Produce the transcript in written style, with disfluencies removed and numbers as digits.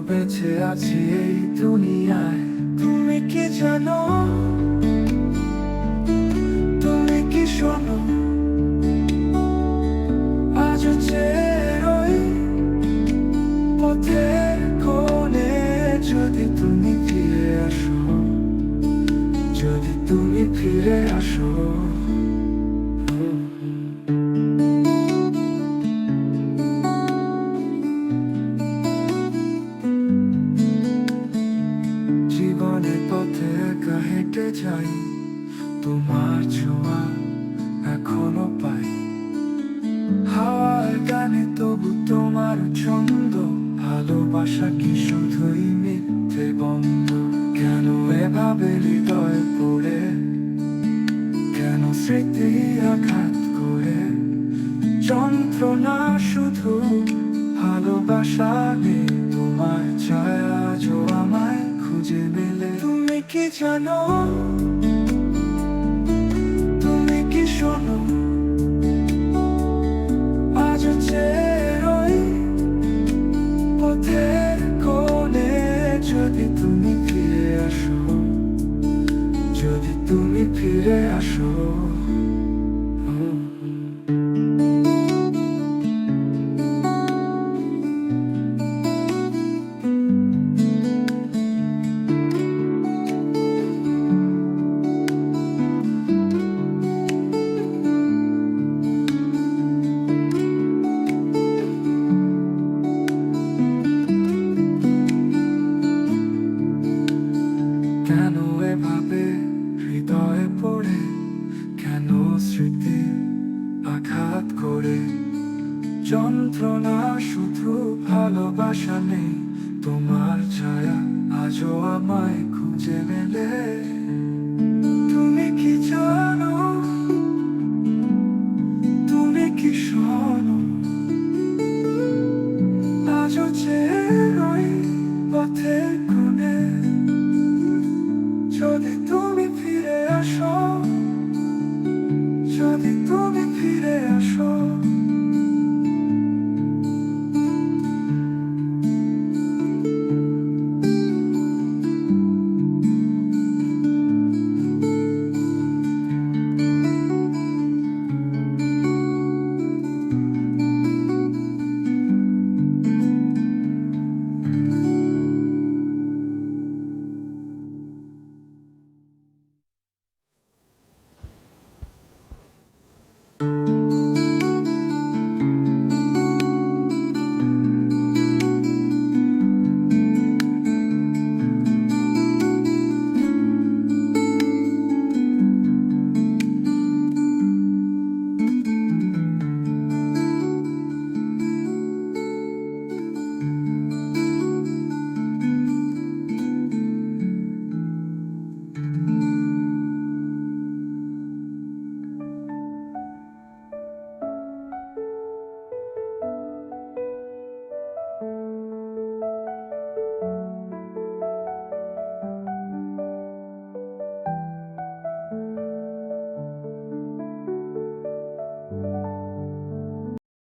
বেঁচে আছি এই দুনিয়ায়। তুমি কি জানো, তুমি কি শোনো, আজও চেয়ে রই পথের কোণে। যদি তুমি ফিরে আসো, যদি তুমি ফিরে আসো। জীবনের পথে একা হেঁটে যাই, তোমার ছোঁয়া এখনো পাই। হাওয়ার গানে তবু তোমার ছন্দ, ভালোবাসা কি শুধুই মিথ্যে বন্ধ? কেন এভাবে হৃদয় পড়ে, কেন স্মৃতি আঘাত করে? যন্ত্রণা শুধু, ভালোবাসা নেই। তোমার ছায়া আজও আমায় খুঁজে মেলে। তুমি কি জানো, তুমি কি শোনো, আজও চেয়ে রই পথের কোণে। যদি তুমি ফিরে আসো, যদি তুমি ফিরে আসো। কেন এভাবে হৃদয়ে পড়ে, কেন স্মৃতি আঘাত করে? যন্ত্রণা শুধু, ভালোবাসা নেই। তোমার ছায়া আজও আমায় খুঁজে মেলে। তুমি কি জানো, তুমি কি শোনো, আজও চেয়ে